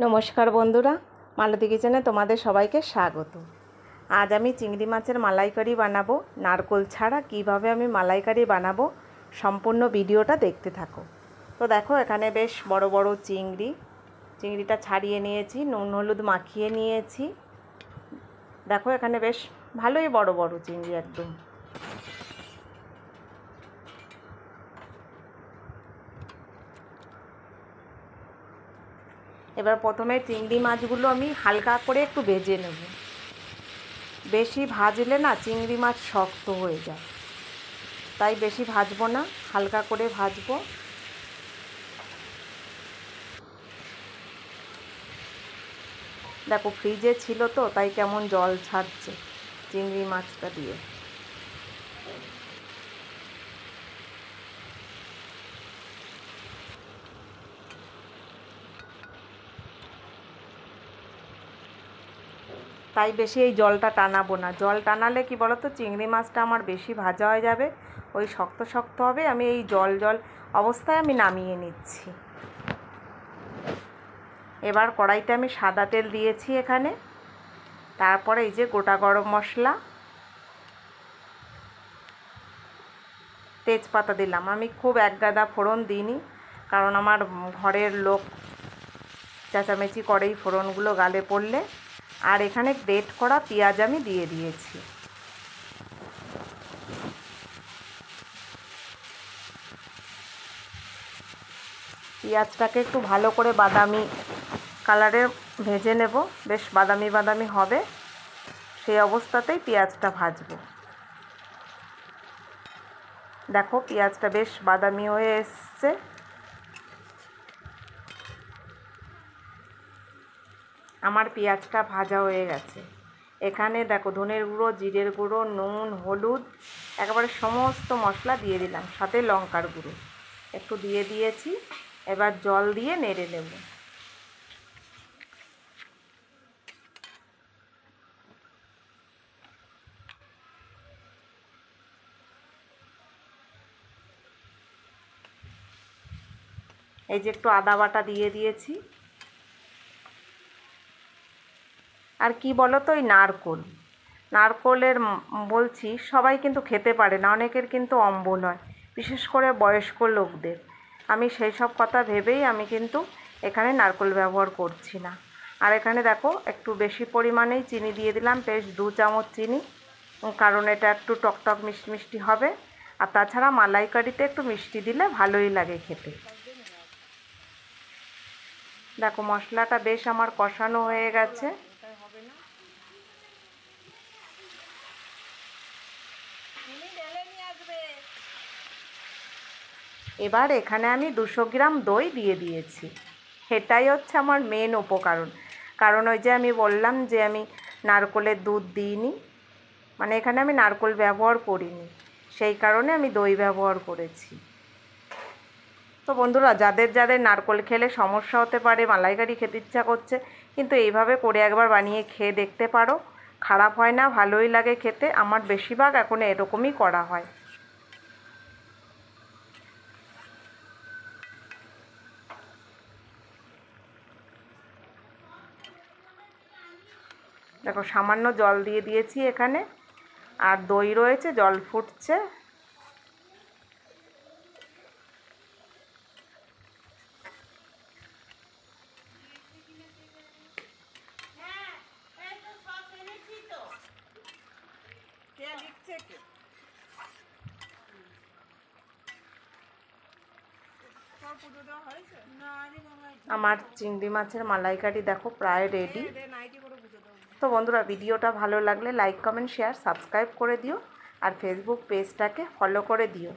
নমস্কার বন্ধুরা, মালতী কিচেনে তোমাদের সবাইকে স্বাগত। আজ আমি চিংড়ি মাছের মালাইকারি বানাবো। নারকোল ছাড়া কিভাবে আমি মালাইকারি বানাবো সম্পূর্ণ ভিডিওটা দেখতে থাকো। তো দেখো, এখানে বেশ বড় বড় চিংড়িটা ছাড়িয়ে নিয়েছি, নুন হলুদ মাখিয়ে নিয়েছি। দেখো এখানে বেশ ভালোই বড় বড় চিংড়ি একদম। এবার প্রথমে চিংড়ি মাছগুলো আমি হালকা করে একটু ভেজে নেব। বেশি ভাজলে না চিংড়ি মাছ শক্ত হয়ে যায়, তাই বেশি ভাজবো না, হালকা করে ভাজবো। দেখো ফ্রিজে ছিল তো, তাই কেমন জল ছাড়ছে চিংড়ি মাছটা দিয়ে। তাই বেশি এই জলটা টানাবো না। জল টানালে কি বলো তো, চিংড়ি মাছটা আমার বেশি ভাজা হয়ে যাবে, ওই শক্ত শক্ত হবে। আমি এই জল অবস্থায় আমি নামিয়ে নিচ্ছি। এবার কড়াইতে আমি সাদা তেল দিয়েছি এখানে। তারপরে এই যে গোটা গরম মশলা, তেজপাতা দিলাম। আমি খুব এক গাদা ফোড়ন দিইনি, কারণ আমার ঘরের লোক চেঁচামেচি করে এই ফোড়নগুলো গালে পড়লে। আর এখানে গ্রেট করা পেঁয়াজ আমি দিয়ে দিয়েছি। পেঁয়াজটাকে একটু ভালো করে বাদামি কালারে ভেজে নেব, বেশ বাদামি বাদামি হবে, সেই অবস্থাতেই পেঁয়াজটা ভাজবো। দেখো পেঁয়াজটা বেশ বাদামি হয়ে এসছে। আমার পেঁয়াজটা ভাজা হয়ে গেছে। এখানে দেখো ধনের গুঁড়ো, জিরের গুঁড়ো, নুন, হলুদ, একেবারে সমস্ত মশলা দিয়ে দিলাম, সাথে লঙ্কার গুঁড়ো একটু দিয়ে দিয়েছি। এবার জল দিয়ে নেড়ে নেব। এই যে একটু আদা বাটা দিয়ে দিয়েছি। আর কি বলো তো, ওই নারকোলের বলছি, সবাই কিন্তু খেতে পারে না, অনেকের কিন্তু অম্বল হয়, বিশেষ করে বয়স্ক লোকদের। আমি সেই সব কথা ভেবেই আমি কিন্তু এখানে নারকোল ব্যবহার করছি না। আর এখানে দেখো একটু বেশি পরিমাণেই চিনি দিয়ে দিলাম, বেশ 2 চামচ চিনি, কারণ এটা একটু টকটক মিষ্টি মিষ্টি হবে। আর তাছাড়া মালাইকারিতে একটু মিষ্টি দিলে ভালোই লাগে খেতে। দেখো মশলাটা বেশ আমার কষানো হয়ে গেছে। এবার এখানে আমি 200 গ্রাম দই দিয়ে দিয়েছি। এটাই হচ্ছে আমার মেন উপকরণ, কারণ ওই যে আমি বললাম যে আমি নারকোলের দুধ দিইনি, মানে এখানে আমি নারকোল ব্যবহার করিনি, সেই কারণে আমি দই ব্যবহার করেছি। তো বন্ধুরা, যাদের যাদের নারকোল খেলে সমস্যা হতে পারে, মালাইকারি খেতে ইচ্ছা করছে, কিন্তু এইভাবে করে একবার বানিয়ে খেয়ে দেখতে পারো, খারাপ হয় না, ভালোই লাগে খেতে। আমার বেশিরভাগ এখন এরকমই করা হয়। দেখো সামান্য জল দিয়ে দিয়েছি এখানে, আর দই রয়েছে, জল ফুটছে। আমার চিংড়ি মাছের মালাইকারি দেখো প্রায় রেডি। তো বন্ধুরা, ভিডিওটা ভালো লাগলে লাইক, কমেন্ট, শেয়ার, সাবস্ক্রাইব করে দিও, আর ফেসবুক পেজটাকে ফলো করে দিও।